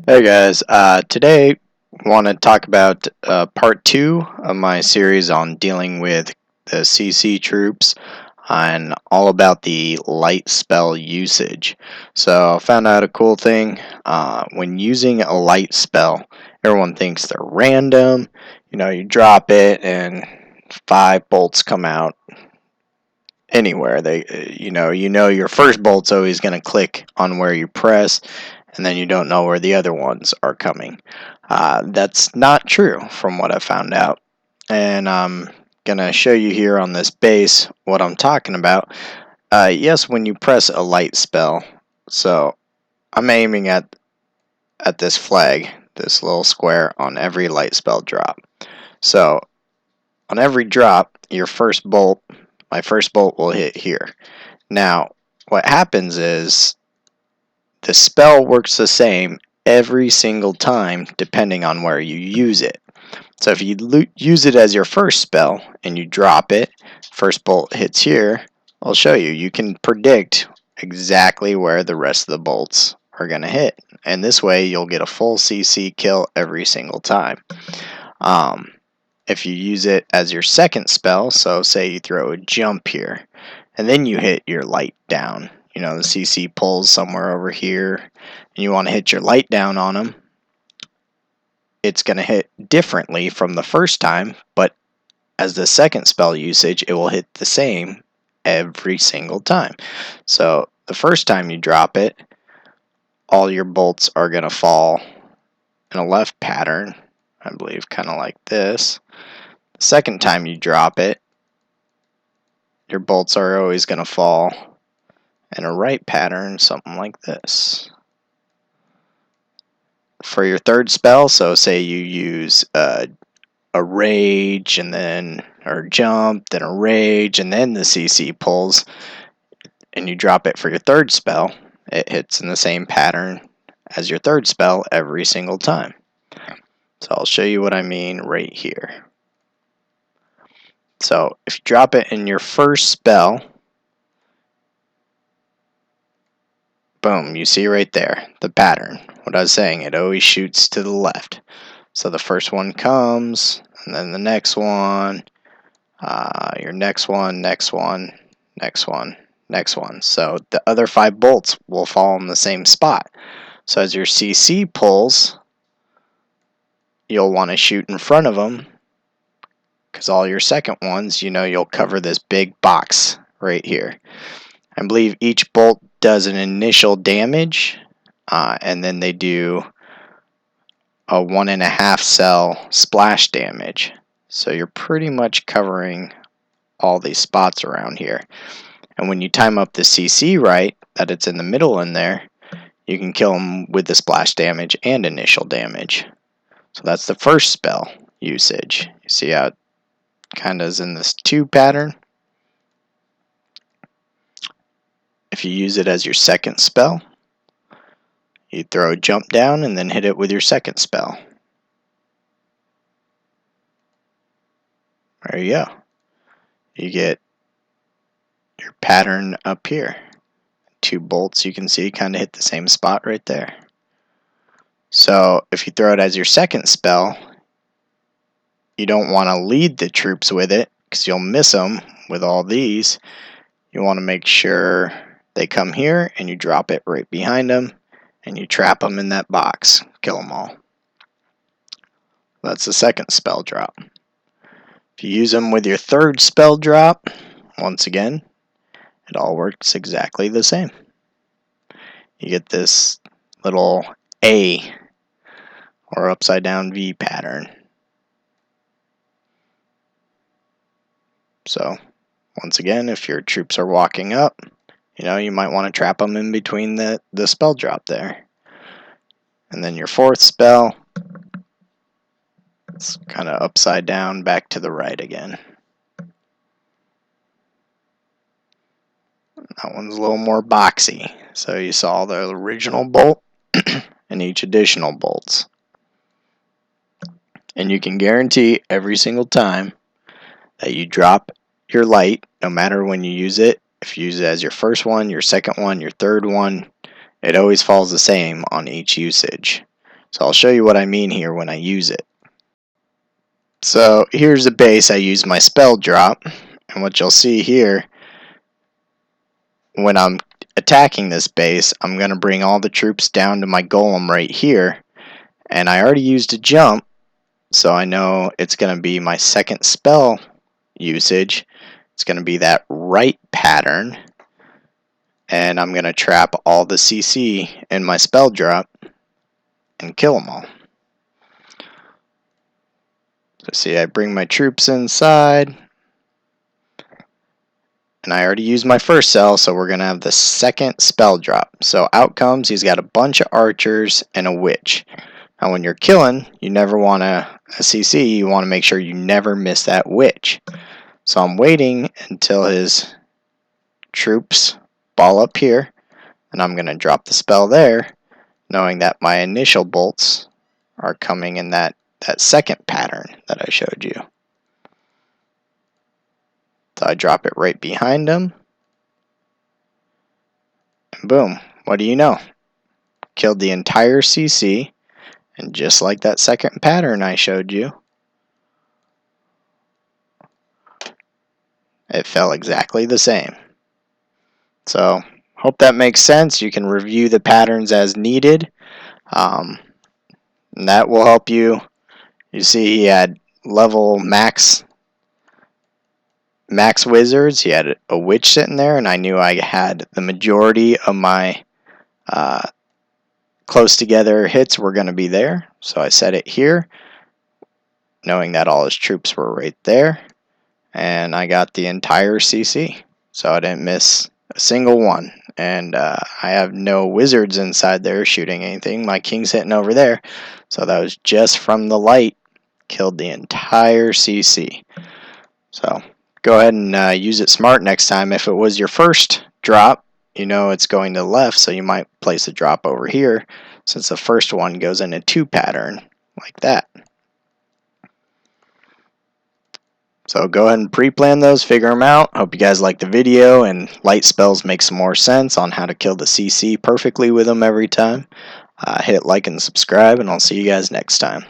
Hey guys, today I want to talk about part 2 of my series on dealing with the CC troops and all about the light spell usage. So I found out a cool thing. When using a light spell, everyone thinks they're random. You drop it and 5 bolts come out anywhere. You know your first bolt's always going to click on where you press, and then you don't know where the other ones are coming. That's not true from what I found out, and I'm gonna show you here on this base what I'm talking about. Yes, when you press a light spell, so I'm aiming at this flag, this little square on every light spell drop. So on every drop, my first bolt will hit here. Now, what happens is the spell works the same every single time depending on where you use it. So if you use it as your first spell and you drop it, first bolt hits here, I'll show you. You can predict exactly where the rest of the bolts are going to hit. And this way you'll get a full CC kill every single time. If you use it as your second spell, so say you throw a jump here, and then you hit your light down. The CC pulls somewhere over here, and you want to hit your light down on them. It's going to hit differently from the first time, but as the second spell usage, it will hit the same every single time. So the first time you drop it, all your bolts are going to fall in a left pattern, I believe, kind of like this. The second time you drop it, your bolts are always going to fall in a right pattern, something like this. For your third spell, so say you use a rage and then or jump, then a rage, and then the CC pulls, and you drop it for your third spell, it hits in the same pattern as your third spell every single time. So I'll show you what I mean right here. So if you drop it in your first spell, boom, you see right there the pattern. What I was saying, it always shoots to the left. So the first one comes, and then the next one, your next one, next one, next one, next one. So the other 5 bolts will fall in the same spot. So as your CC pulls, you'll want to shoot in front of them, because all your second ones, you'll cover this big box right here. I believe each bolt does an initial damage, and then they do a 1.5 cell splash damage. So you're pretty much covering all these spots around here. And when you time up the CC right, that it's in the middle in there, you can kill them with the splash damage and initial damage. So that's the first spell usage. You see how it kind of is in this 2 pattern? If you use it as your second spell, you throw a jump down and then hit it with your second spell. There you go. You get your pattern up here. 2 bolts, you can see, kind of hit the same spot right there. So if you throw it as your second spell, you don't want to lead the troops with it because you'll miss them with all these. You want to make sure they come here and you drop it right behind them and you trap them in that box. Kill them all. That's the second spell drop. If you use them with your third spell drop, once again, it all works exactly the same. You get this little A or upside down V pattern. So, once again, if your troops are walking up, you might want to trap them in between the spell drop there. And then your fourth spell, it's kind of upside down, back to the right again. That one's a little more boxy. So you saw the original bolt and each additional bolts. And you can guarantee every single time that you drop your light, no matter when you use it, if you use it as your first one, your second one, your third one, it always falls the same on each usage. So I'll show you what I mean here when I use it. So here's the base. I use my spell drop, and what you'll see here, when I'm attacking this base, I'm going to bring all the troops down to my golem right here, and I already used a jump, so I know it's going to be my second spell usage. It's going to be that right pattern, and I'm going to trap all the CC in my spell drop and kill them all. So see, I bring my troops inside, and I already used my first cell, so we're going to have the second spell drop. So out comes, he's got a bunch of archers and a witch. Now when you're killing, you never want a CC, you want to make sure you never miss that witch. So I'm waiting until his troops ball up here, and I'm going to drop the spell there, knowing that my initial bolts are coming in that second pattern that I showed you. So I drop it right behind him, and boom, what do you know? Killed the entire CC, and just like that second pattern I showed you, it fell exactly the same. So hope that makes sense. You can review the patterns as needed, and that will help you. You see, he had level max wizards. He had a witch sitting there, and I knew I had the majority of my close together hits were going to be there. So I set it here, knowing that all his troops were right there, and I got the entire CC. So I didn't miss a single one. And I have no wizards inside there shooting anything. My king's hitting over there. So that was just from the light. Killed the entire CC. So go ahead and use it smart next time. If it was your first drop, you know it's going to the left, so you might place a drop over here, since the first one goes in a 2 pattern like that. So go ahead and pre-plan those, figure them out. Hope you guys like the video, and light spells make some more sense on how to kill the CC perfectly with them every time. Hit like and subscribe, and I'll see you guys next time.